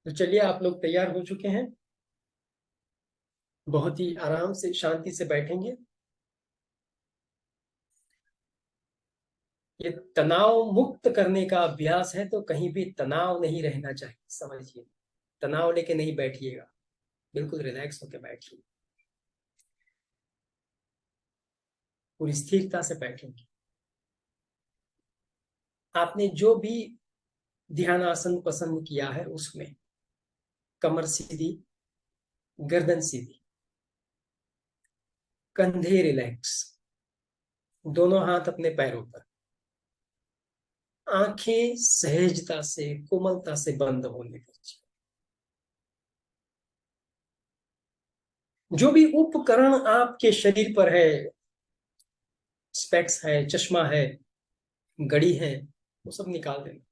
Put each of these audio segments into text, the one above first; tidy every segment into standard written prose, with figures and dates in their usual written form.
तो चलिए, आप लोग तैयार हो चुके हैं। बहुत ही आराम से शांति से बैठेंगे। ये तनाव मुक्त करने का अभ्यास है, तो कहीं भी तनाव नहीं रहना चाहिए, समझिए। तनाव लेके नहीं बैठिएगा, बिल्कुल रिलैक्स होकर बैठिए। पूरी स्थिरता से बैठेंगे। आपने जो भी ध्यान आसन पसंद किया है उसमें कमर सीधी, गर्दन सीधी, कंधे रिलैक्स, दोनों हाथ अपने पैरों पर, आंखें सहजता से कोमलता से बंद होने दीजिए। जो भी उपकरण आपके शरीर पर है, स्पेक्स है, चश्मा है, घड़ी है, वो सब निकाल देना।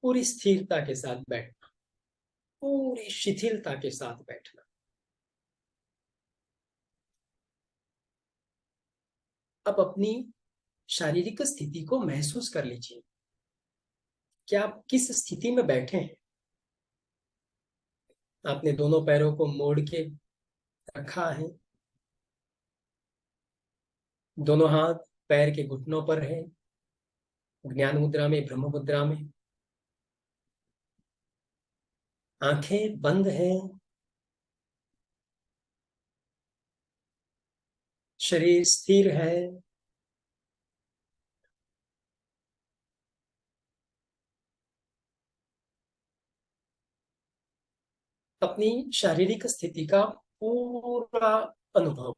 पूरी स्थिरता के साथ बैठना, पूरी शिथिलता के साथ बैठना। अब अपनी शारीरिक स्थिति को महसूस कर लीजिए कि आप किस स्थिति में बैठे हैं। आपने दोनों पैरों को मोड़ के रखा है, दोनों हाथ पैर के घुटनों पर है, ज्ञान मुद्रा में, ब्रह्म मुद्रा में। आंखें बंद है, शरीर स्थिर है। अपनी शारीरिक स्थिति का पूरा अनुभव।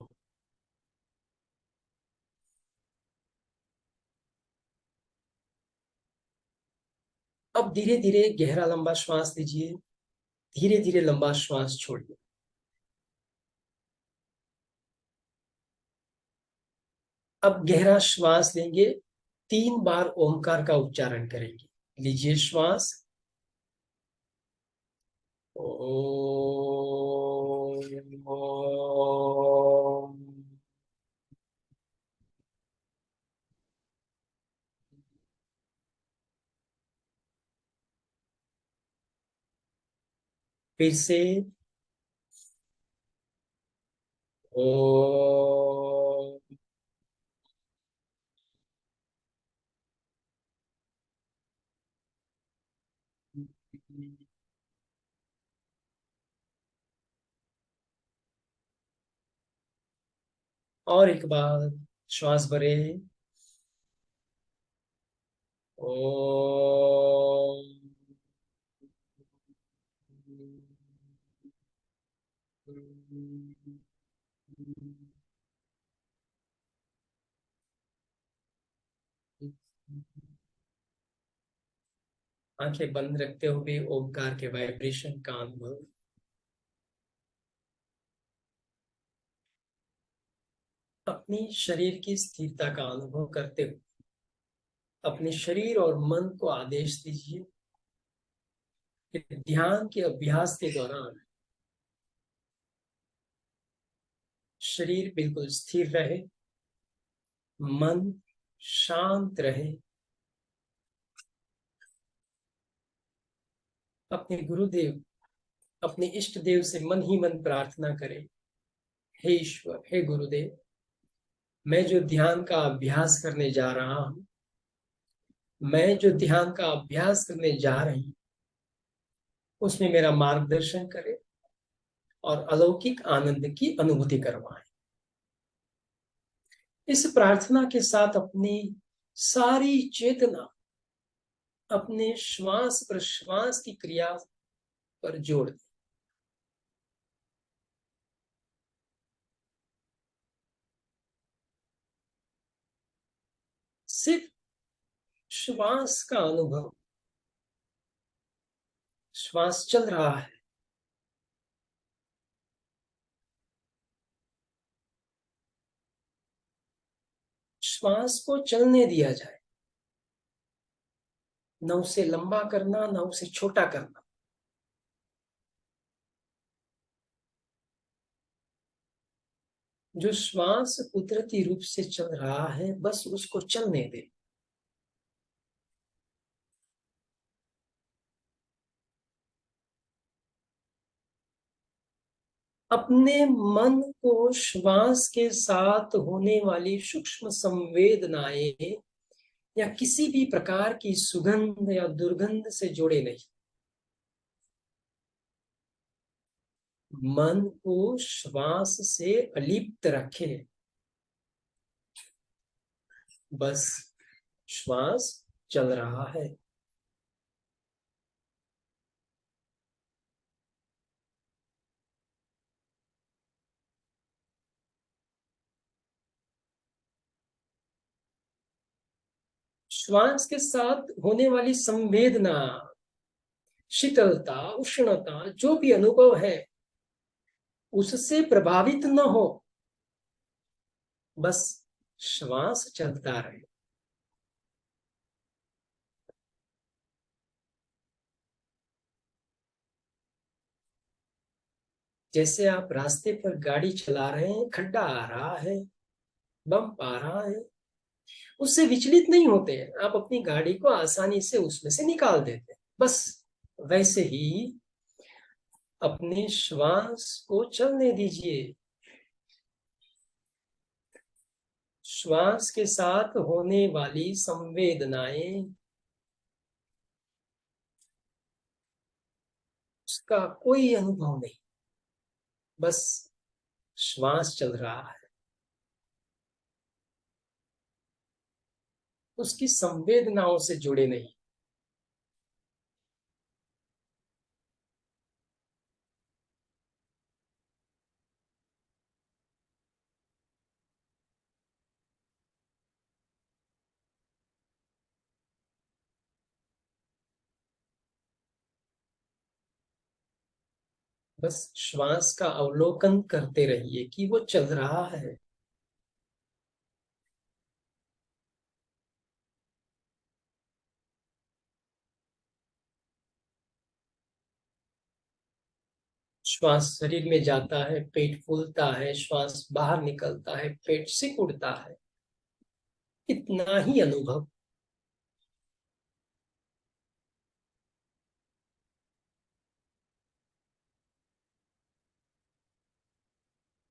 अब धीरे धीरे गहरा लंबा श्वास लीजिए, धीरे धीरे लंबा श्वास छोड़िए। अब गहरा श्वास लेंगे, 3 बार ओमकार का उच्चारण करेंगे। लीजिए श्वास। ओम। फिर से ओम। और एक बार श्वास भरे। ओम। आंखें बंद रखते हुए ओमकार के वाइब्रेशन का अनुभव। अपनी शरीर की स्थिरता का अनुभव करते हुए अपने शरीर और मन को आदेश दीजिए कि ध्यान के अभ्यास के दौरान शरीर बिल्कुल स्थिर रहे, मन शांत रहे। अपने गुरुदेव, अपने इष्ट देव से मन ही मन प्रार्थना करें। हे ईश्वर, हे गुरुदेव, मैं जो ध्यान का अभ्यास करने जा रहा हूं, मैं जो ध्यान का अभ्यास करने जा रही हूं, उसमें मेरा मार्गदर्शन करें और अलौकिक आनंद की अनुभूति करवाएं। इस प्रार्थना के साथ अपनी सारी चेतना अपने श्वास प्रश्वास की क्रिया पर जोड़ दें। सिर्फ श्वास का अनुभव, श्वास चल रहा है, श्वास को चलने दिया जाए। न उसे लंबा करना, न उसे छोटा करना। जो श्वास कुदरती रूप से चल रहा है, बस उसको चलने दे। अपने मन को श्वास के साथ होने वाली सूक्ष्म संवेदनाएं या किसी भी प्रकार की सुगंध या दुर्गंध से जोड़े नहीं। मन को श्वास से अलिप्त रखे। बस श्वास चल रहा है। श्वास के साथ होने वाली संवेदना, शीतलता, उष्णता, जो भी अनुभव है उससे प्रभावित न हो। बस श्वास चलता रहे। जैसे आप रास्ते पर गाड़ी चला रहे हैं, खड्डा आ रहा है, बम्प आ रहा है, उससे विचलित नहीं होते हैं। आप अपनी गाड़ी को आसानी से उसमें से निकाल देते हैं। बस वैसे ही अपने श्वास को चलने दीजिए। श्वास के साथ होने वाली संवेदनाएं, उसका कोई अनुभव नहीं। बस श्वास चल रहा है, उसकी संवेदनाओं से जुड़े नहीं। बस श्वास का अवलोकन करते रहिए कि वो चल रहा है। श्वास शरीर में जाता है, पेट फूलता है, श्वास बाहर निकलता है, पेट सिकुड़ता है। इतना ही अनुभव।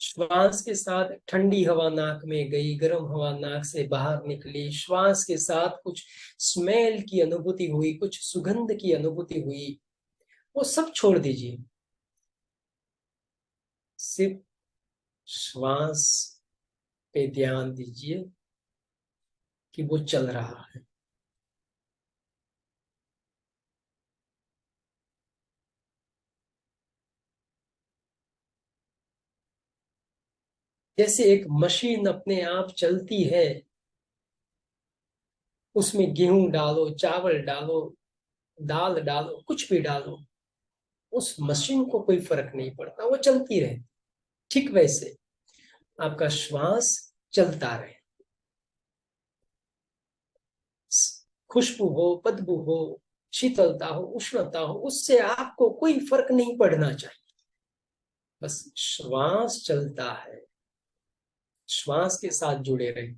श्वास के साथ ठंडी हवा नाक में गई, गर्म हवा नाक से बाहर निकली। श्वास के साथ कुछ स्मेल की अनुभूति हुई, कुछ सुगंध की अनुभूति हुई, वो सब छोड़ दीजिए। सिर्फ श्वास पे ध्यान दीजिए कि वो चल रहा है। जैसे एक मशीन अपने आप चलती है, उसमें गेहूं डालो, चावल डालो, दाल डालो, कुछ भी डालो, उस मशीन को कोई फर्क नहीं पड़ता, वो चलती रहे। ठीक वैसे आपका श्वास चलता रहे। खुशबू हो, बदबू हो, शीतलता हो, उष्णता हो, उससे आपको कोई फर्क नहीं पड़ना चाहिए। बस श्वास चलता है, श्वास के साथ जुड़े रहे।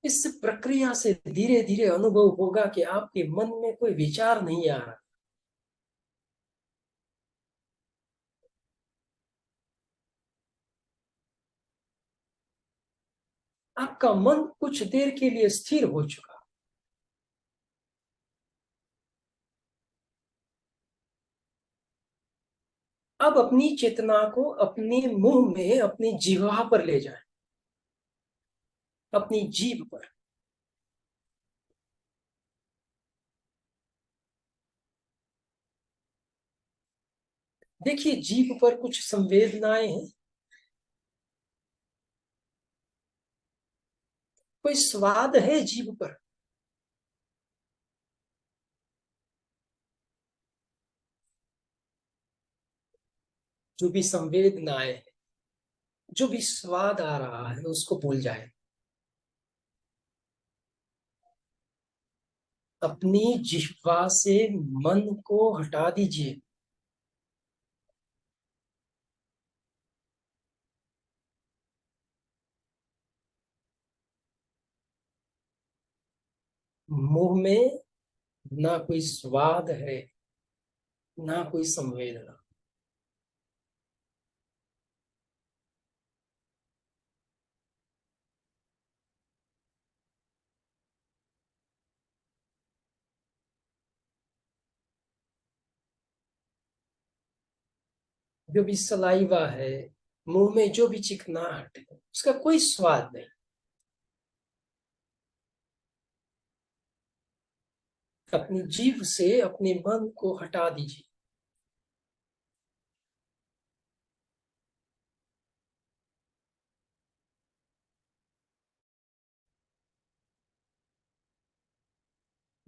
इस प्रक्रिया से धीरे धीरे अनुभव होगा कि आपके मन में कोई विचार नहीं आ रहा। आपका मन कुछ देर के लिए स्थिर हो चुका। अब अपनी चेतना को अपने मुंह में, अपनी जीवा पर ले जाए, अपनी जीभ पर। देखिए जीभ पर कुछ संवेदनाएं हैं, कोई स्वाद है जीभ पर। जो भी संवेदनाएं हैं, जो भी स्वाद आ रहा है, उसको भूल जाए। अपनी जिह्वा से मन को हटा दीजिए। मुंह में ना कोई स्वाद है, ना कोई संवेदना। जो भी सलाइवा है, मुंह में जो भी चिकनाहट है, उसका कोई स्वाद नहीं। अपनी जीभ से अपने मन को हटा दीजिए।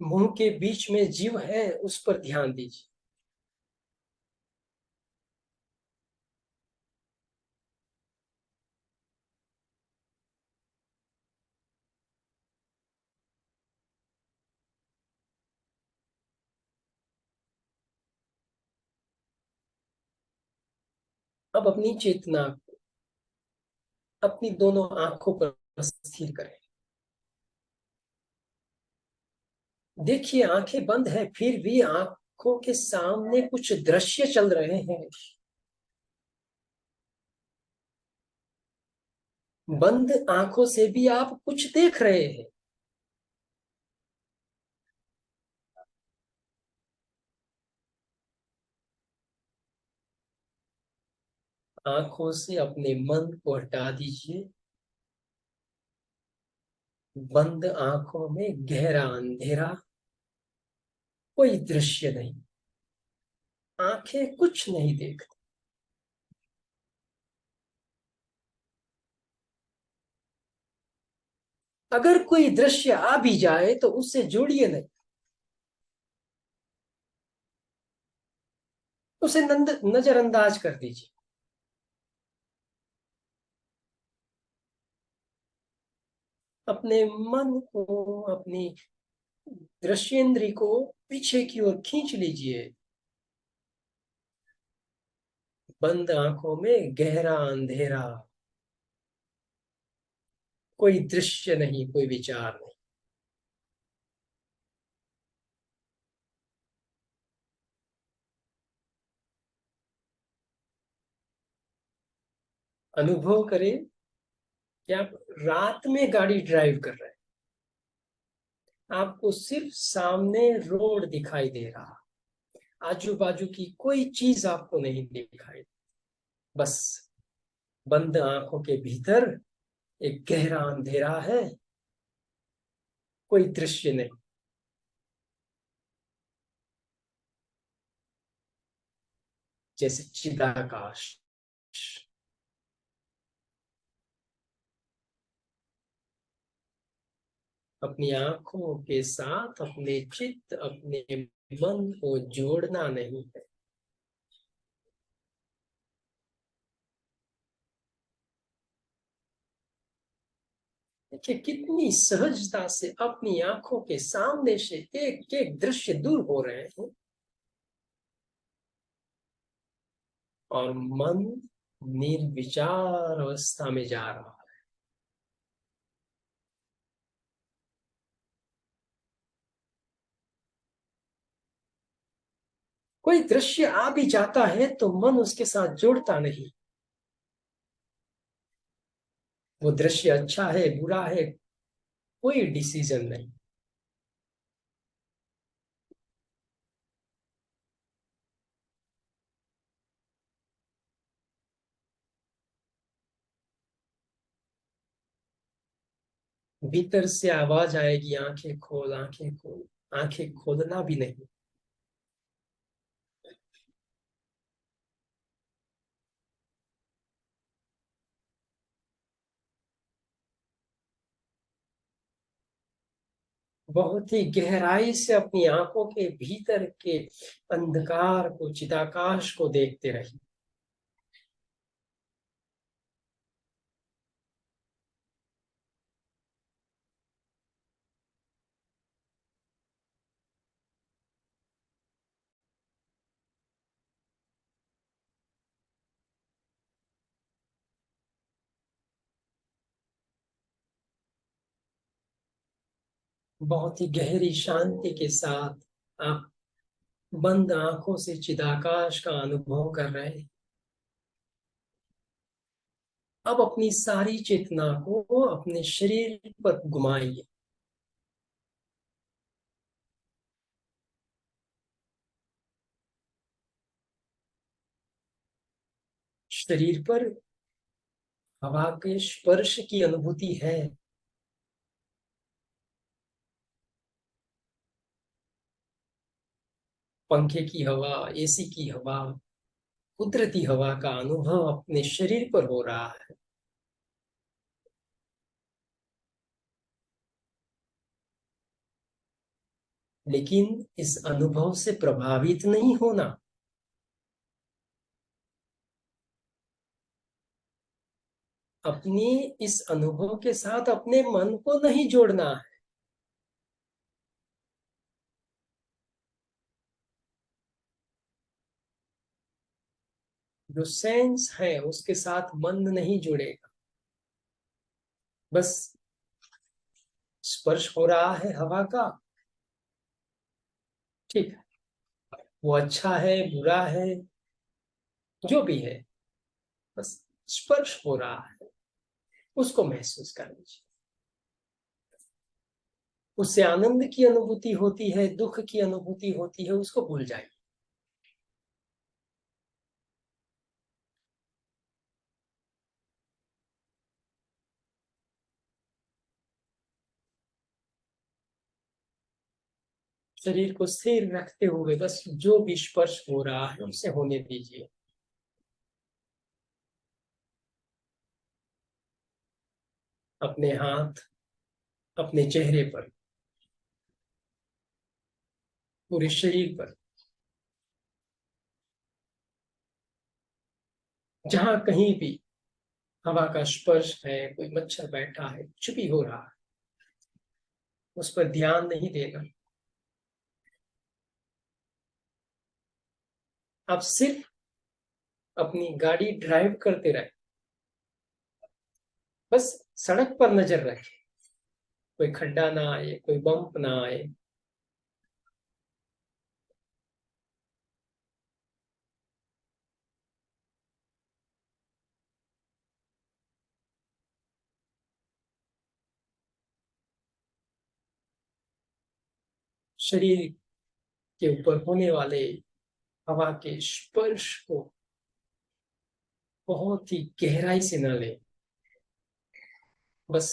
मुंह के बीच में जीव है, उस पर ध्यान दीजिए। अब अपनी चेतना अपनी दोनों आंखों पर स्थिर करें। देखिए, आंखें बंद है, फिर भी आंखों के सामने कुछ दृश्य चल रहे हैं। बंद आंखों से भी आप कुछ देख रहे हैं। आंखों से अपने मन को हटा दीजिए। बंद आंखों में गहरा अंधेरा, कोई दृश्य नहीं। आंखें कुछ नहीं देखती। अगर कोई दृश्य आ भी जाए तो उससे जुड़िए नहीं, उसे नजरअंदाज कर दीजिए। अपने मन को, अपनी दृश्येंद्री को पीछे की ओर खींच लीजिए। बंद आंखों में गहरा अंधेरा, कोई दृश्य नहीं, कोई विचार नहीं। अनुभव करें कि आप रात में गाड़ी ड्राइव कर रहे हैं। आपको सिर्फ सामने रोड दिखाई दे रहा, आजू बाजू की कोई चीज आपको नहीं दिखाई। बस बंद आंखों के भीतर एक गहरा अंधेरा है, कोई दृश्य नहीं। जैसे चिदाकाश। अपनी आंखों के साथ अपने चित्त, अपने मन को जोड़ना नहीं है। देखिए, कितनी सहजता से अपनी आंखों के सामने से एक एक दृश्य दूर हो रहे हैं, और मन निर्विचार अवस्था में जा रहा है। कोई दृश्य आ भी जाता है तो मन उसके साथ जुड़ता नहीं। वो दृश्य अच्छा है, बुरा है, कोई डिसीजन नहीं। भीतर से आवाज आएगी, आंखें खोल, आंखें खोल। आंखें खोलना भी नहीं। बहुत ही गहराई से अपनी आंखों के भीतर के अंधकार को, चिदाकाश को देखते रहिए। बहुत ही गहरी शांति के साथ आप बंद आंखों से चिदाकाश का अनुभव कर रहे हैं। अब अपनी सारी चेतना को अपने शरीर पर घुमाइए। शरीर पर हवा के स्पर्श की अनुभूति है। पंखे की हवा, एसी की हवा, कुदरती हवा का अनुभव अपने शरीर पर हो रहा है। लेकिन इस अनुभव से प्रभावित नहीं होना। अपने इस अनुभव के साथ अपने मन को नहीं जोड़ना है। जो सेंस है उसके साथ मन नहीं जुड़ेगा। बस स्पर्श हो रहा है हवा का, ठीक है, वो अच्छा है बुरा है जो भी है, बस स्पर्श हो रहा है, उसको महसूस कर लीजिए। उससे आनंद की अनुभूति होती है, दुख की अनुभूति होती है, उसको भूल जाइए। शरीर को स्थिर रखते हुए बस जो भी स्पर्श हो रहा है उसे होने दीजिए। अपने हाथ अपने चेहरे पर, पूरे शरीर पर, जहां कहीं भी हवा का स्पर्श है, कोई मच्छर बैठा है, कुछ भी हो रहा है, उस पर ध्यान नहीं देना। आप सिर्फ अपनी गाड़ी ड्राइव करते रहे, बस सड़क पर नजर रखें, कोई खड्डा ना आए, कोई बम्प ना आए। शरीर के ऊपर होने वाले हवा के स्पर्श को बहुत ही गहराई से न लें। बस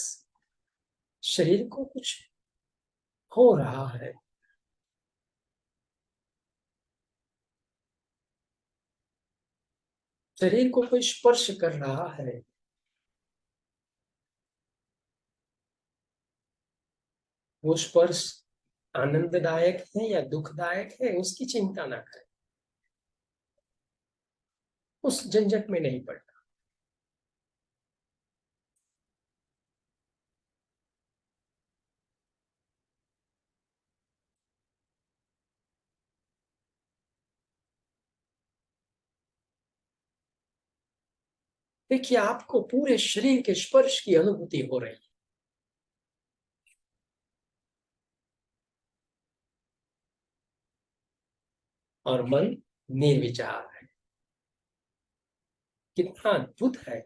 शरीर को कुछ हो रहा है, शरीर को कोई स्पर्श कर रहा है। वो स्पर्श आनंददायक है या दुखदायक है उसकी चिंता ना करें, उस झंझट में नहीं पड़ना। देखिए आपको पूरे शरीर के स्पर्श की अनुभूति हो रही है और मन निर्विचार है। कितना अद्भुत है।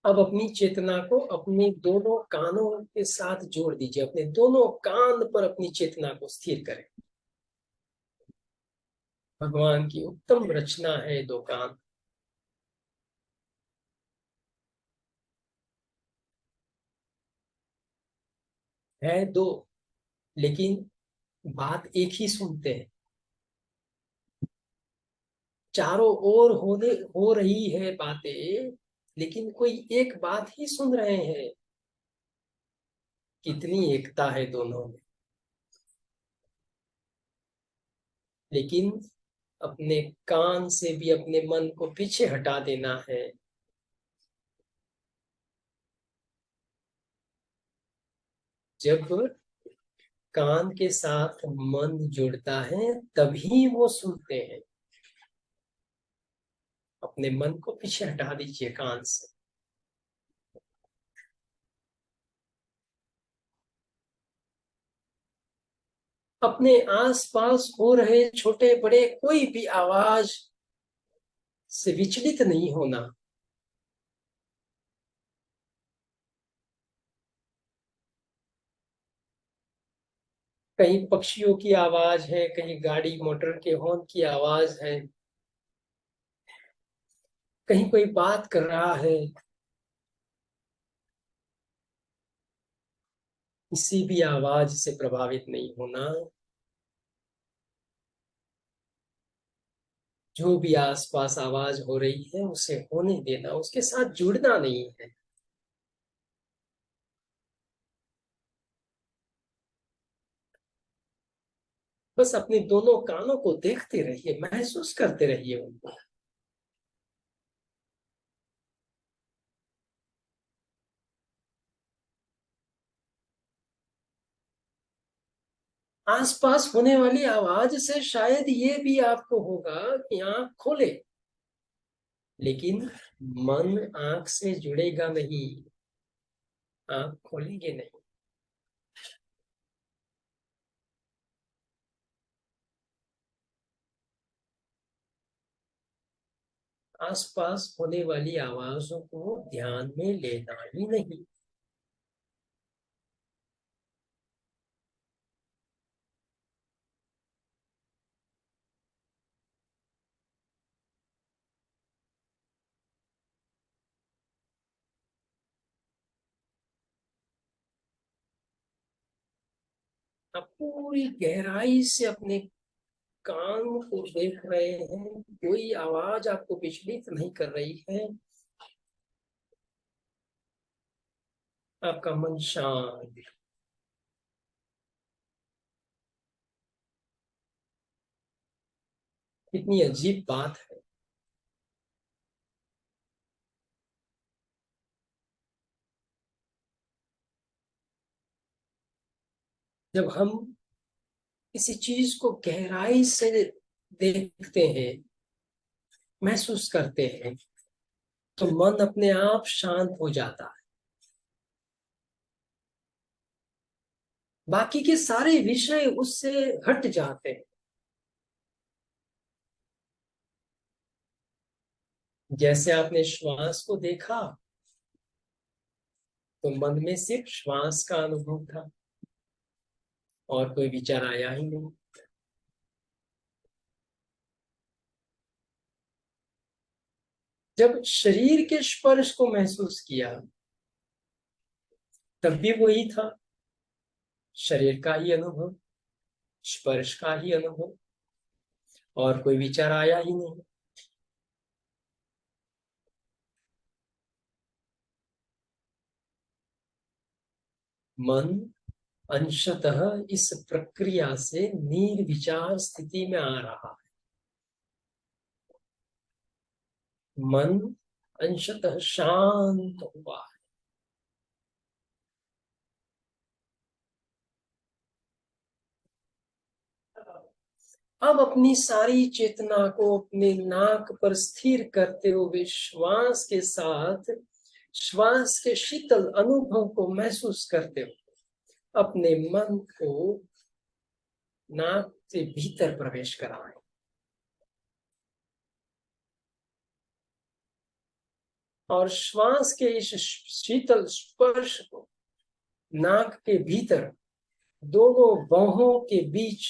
अब अपनी चेतना को अपने दोनों कानों के साथ जोड़ दीजिए, अपने दोनों कान पर अपनी चेतना को स्थिर करें। भगवान की उत्तम रचना है दो कान, है दो, लेकिन बात एक ही सुनते हैं। चारों ओर होने हो रही है बातें, लेकिन कोई एक बात ही सुन रहे हैं। कितनी एकता है दोनों में। लेकिन अपने कान से भी अपने मन को पीछे हटा देना है। जब कान के साथ मन जुड़ता है तभी वो सुनते हैं। अपने मन को पीछे हटा दीजिए कान से। अपने आसपास हो रहे छोटे बड़े कोई भी आवाज से विचलित नहीं होना। कहीं पक्षियों की आवाज है, कहीं गाड़ी मोटर के हॉर्न की आवाज है, कहीं कोई बात कर रहा है, किसी भी आवाज से प्रभावित नहीं होना। जो भी आसपास आवाज हो रही है उसे होने देना, उसके साथ जुड़ना नहीं है। बस अपने दोनों कानों को देखते रहिए, महसूस करते रहिए उनको। आसपास होने वाली आवाज से शायद ये भी आपको होगा कि आंख खोले, लेकिन मन आंख से जुड़ेगा नहीं, आंख खोलेंगे नहीं। आसपास होने वाली आवाजों को ध्यान में लेना ही नहीं। आप पूरी गहराई से अपने कान को देख रहे हैं, कोई आवाज आपको विचलित नहीं कर रही है। आपका मन शांत। कितनी अजीब बात है, जब हम किसी चीज को गहराई से देखते हैं, महसूस करते हैं, तो मन अपने आप शांत हो जाता है। बाकी के सारे विषय उससे हट जाते हैं। जैसे आपने श्वास को देखा तो मन में सिर्फ श्वास का अनुभव था और कोई विचार आया ही नहीं। जब शरीर के स्पर्श को महसूस किया तब भी वही था, शरीर का ही अनुभव, स्पर्श का ही अनुभव, और कोई विचार आया ही नहीं। मन अंशतः इस प्रक्रिया से निर्विचार स्थिति में आ रहा है। मन अंशतः शांत हुआ है। अब अपनी सारी चेतना को अपने नाक पर स्थिर करते हुए श्वास के साथ श्वास के शीतल अनुभव को महसूस करते हुए अपने मन को नाक से भीतर प्रवेश कराएं। और श्वास के इस शीतल स्पर्श को नाक के भीतर दोनों बाहों के बीच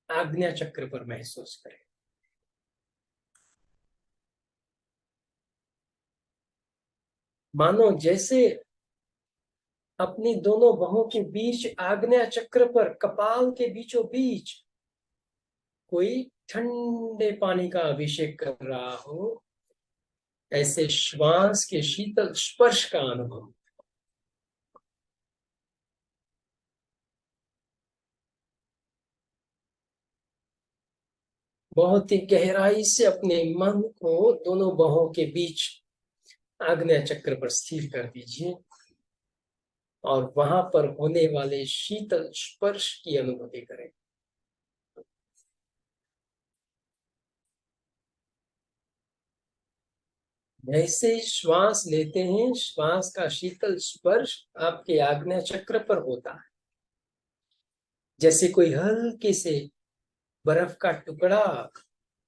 आज्ञा चक्र पर महसूस करें। मानो जैसे अपनी दोनों बाहों के बीच आज्ञा चक्र पर कपाल के बीचों बीच कोई ठंडे पानी का अभिषेक कर रहा हो, ऐसे श्वास के शीतल स्पर्श का अनुभव। बहुत ही गहराई से अपने मन को दोनों बाहों के बीच आग्नेय चक्र पर स्थिर कर दीजिए और वहां पर होने वाले शीतल स्पर्श की अनुभूति करें। जैसे श्वास लेते हैं, श्वास का शीतल स्पर्श आपके आज्ञा चक्र पर होता है। जैसे कोई हल्के से बर्फ का टुकड़ा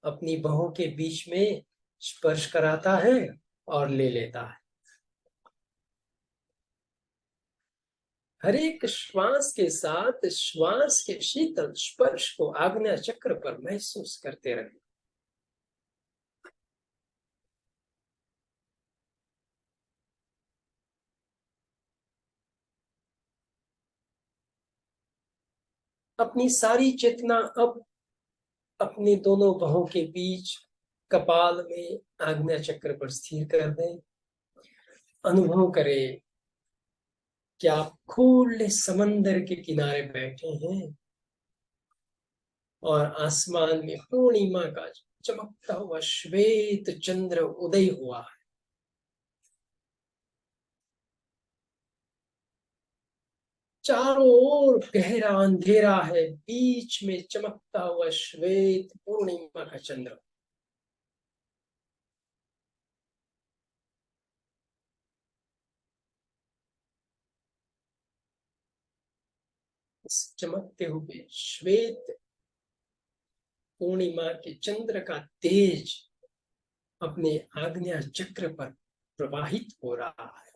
अपनी बाहों के बीच में स्पर्श कराता है और ले लेता है। हर एक श्वास के साथ श्वास के शीतल स्पर्श को आज्ञा चक्र पर महसूस करते रहे। अपनी सारी चेतना अब अपने दोनों बाहों के बीच कपाल में आज्ञा चक्र पर स्थिर कर दें। अनुभव करें कि आप खुले समंदर के किनारे बैठे हैं और आसमान में पूर्णिमा का चमकता हुआ श्वेत चंद्र उदय हुआ है। चारों ओर गहरा अंधेरा है, बीच में चमकता हुआ श्वेत पूर्णिमा का चंद्र। इस चमकते हुए श्वेत पूर्णिमा के चंद्र का तेज अपने आज्ञा चक्र पर प्रवाहित हो रहा है।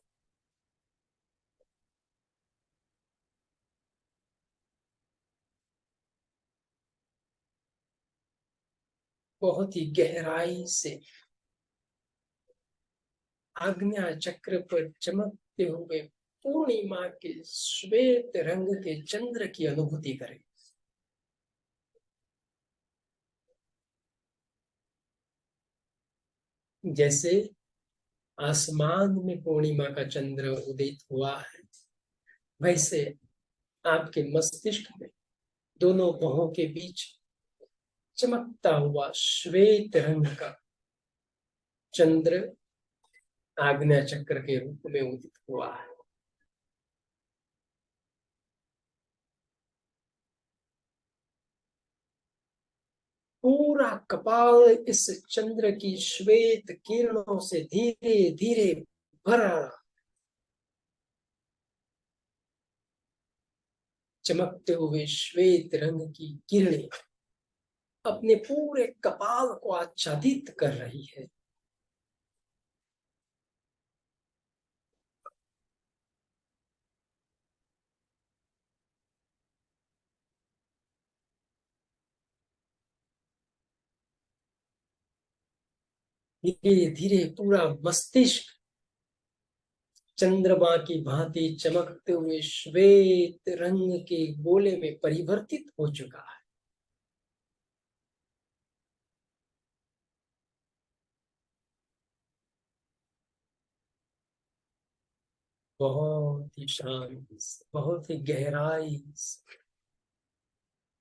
बहुत ही गहराई से आज्ञा चक्र पर चमकते हुए पूर्णिमा के श्वेत रंग के चंद्र की अनुभूति करें। जैसे आसमान में पूर्णिमा का चंद्र उदित हुआ है, वैसे आपके मस्तिष्क में दोनों बाहों के बीच चमकता हुआ श्वेत रंग का चंद्र आज्ञा चक्र के रूप में उदित हुआ है। पूरा कपाल इस चंद्र की श्वेत किरणों से धीरे धीरे भरा। चमकते हुए श्वेत रंग की किरणें अपने पूरे कपाल को आच्छादित कर रही है। धीरे धीरे पूरा मस्तिष्क चंद्रमा की भांति चमकते हुए श्वेत रंग के गोले में परिवर्तित हो चुका है। बहुत ही शांति से, बहुत ही गहराई से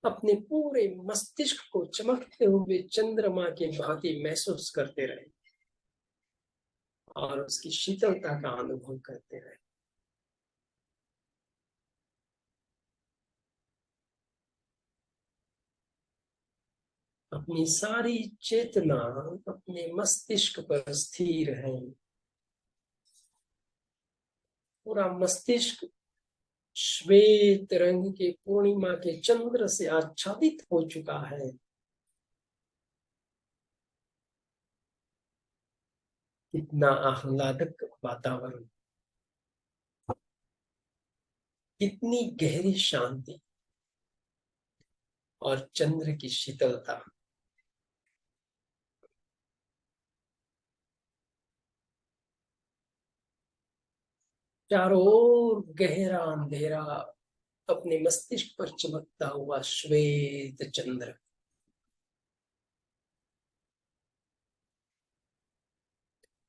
अपने पूरे मस्तिष्क को चमकते हुए चंद्रमा की भांति महसूस करते रहे और उसकी शीतलता का अनुभव करते रहे। अपनी सारी चेतना अपने मस्तिष्क पर स्थिर है। पूरा मस्तिष्क श्वेत रंग के पूर्णिमा के चंद्र से आच्छादित हो चुका है। कितना आह्लादक वातावरण, कितनी गहरी शांति और चंद्र की शीतलता। चारों ओर गहरा अंधेरा, अपने मस्तिष्क पर चमकता हुआ श्वेत चंद्र।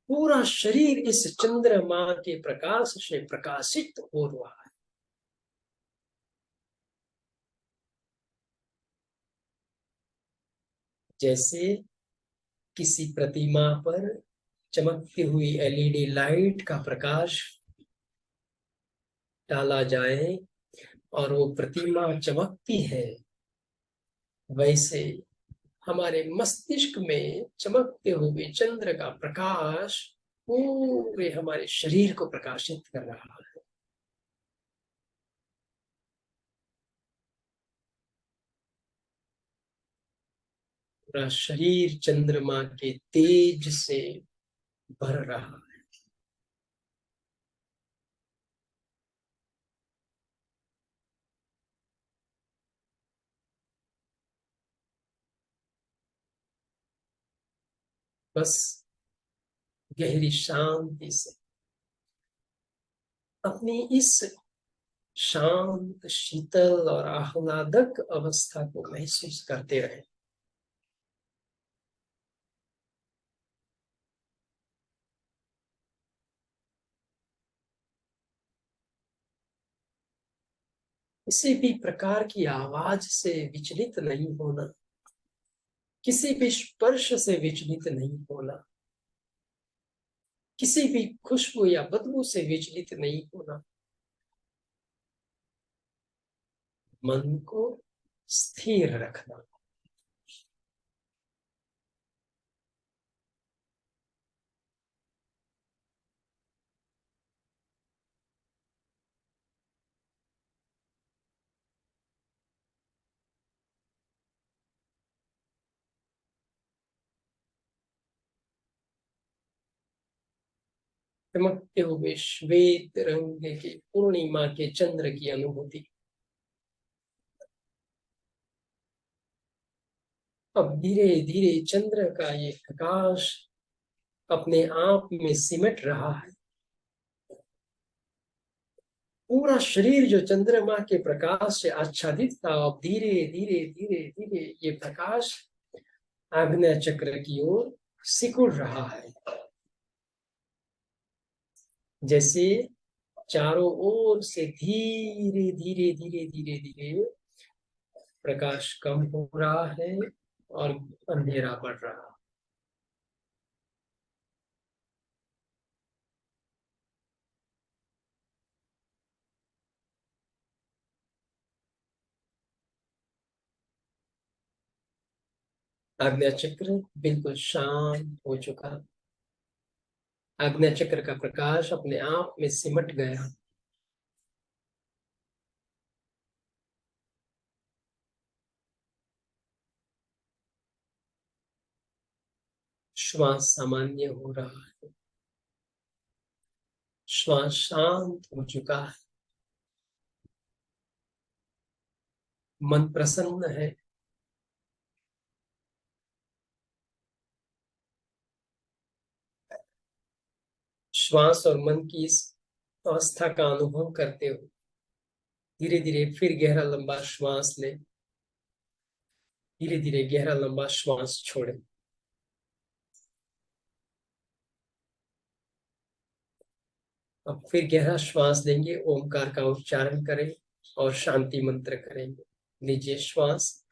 पूरा शरीर इस चंद्रमा के प्रकाश से प्रकाशित हो रहा है। जैसे किसी प्रतिमा पर चमकती हुई एलईडी लाइट का प्रकाश डाला जाए और वो प्रतिमा चमकती है, वैसे हमारे मस्तिष्क में चमकते हुए चंद्र का प्रकाश पूरे हमारे शरीर को प्रकाशित कर रहा है। पूरा शरीर चंद्रमा के तेज से भर रहा है। बस गहरी शांति से अपनी इस शांत, शीतल और आह्लादक अवस्था को महसूस करते रहे। किसी भी प्रकार की आवाज से विचलित नहीं होना, किसी भी स्पर्श से विचलित नहीं होना, किसी भी खुशबू या बदबू से विचलित नहीं होना, मन को स्थिर रखना। चमकते हुए श्वेत रंग के पूर्णिमा के चंद्र की अनुभूति। अब धीरे धीरे चंद्र का ये प्रकाश अपने आप में सिमट रहा है। पूरा शरीर जो चंद्रमा के प्रकाश से आच्छादित था, अब धीरे धीरे धीरे धीरे ये प्रकाश आग्नेय चक्र की ओर सिकुड़ रहा है। जैसे चारों ओर से धीरे धीरे धीरे धीरे धीरे प्रकाश कम हो रहा है और अंधेरा बढ़ रहा है। आग्नेय चक्र बिल्कुल शांत हो चुका। आग्नेय चक्र का प्रकाश अपने आप में सिमट गया। श्वास सामान्य हो रहा है। श्वास शांत हो चुका है। मन प्रसन्न है। श्वास और मन की इस अवस्था का अनुभव करते हो धीरे धीरे फिर गहरा लंबा श्वास ले। धीरे धीरे गहरा लंबा श्वास छोड़े। अब फिर गहरा श्वास लेंगे, ओमकार का उच्चारण करें और शांति मंत्र करेंगे। लीजिए श्वास।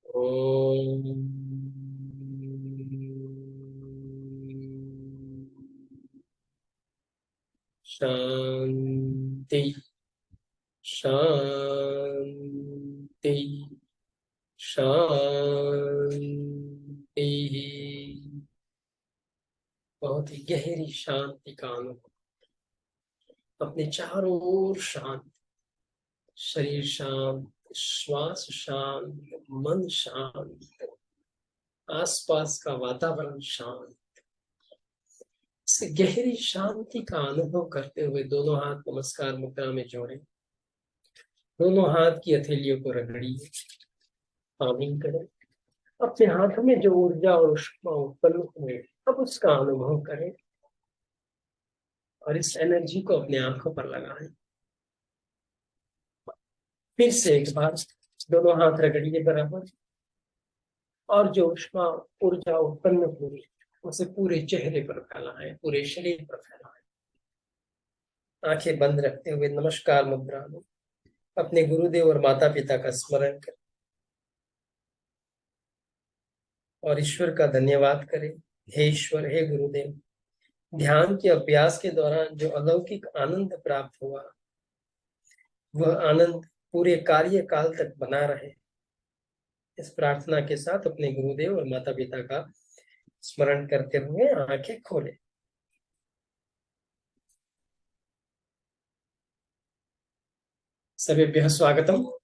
ओम शांति शांति शांति। बहुत ही गहरी शांति का अनुभव। अपने चारों ओर शांत, शरीर शांत, श्वास शांत, मन शांत, आसपास का वातावरण शांत। इस गहरी शांति का अनुभव करते हुए दोनों हाथ नमस्कार मुद्रा में जोड़ें। दोनों हाथ की हथेलियों को रगड़िए, आमीन करें। अपने हाथों में जो ऊर्जा और ऊष्मा उत्पन्न हुए, अब उसका अनुभव करें और इस एनर्जी को अपने आंखों पर लगाएं। फिर से एक बार दोनों हाथ रगड़िए बराबर और जो ऊष्मा ऊर्जा उत्पन्न हुई उसे पूरे चेहरे पर फैलाएं, पूरे शरीर पर फैलाएं। आंखें बंद रखते हुए नमस्कार मुद्रा में अपने गुरुदेव और माता पिता का स्मरण करें और ईश्वर का धन्यवाद करें। हे ईश्वर, हे गुरुदेव, ध्यान के अभ्यास के दौरान जो अलौकिक आनंद प्राप्त हुआ, वह आनंद पूरे कार्यकाल तक बना रहे। इस प्रार्थना के साथ अपने गुरुदेव और माता पिता का स्मरण करते हुए आंखें खोले। सभेभ्यः स्वागतम।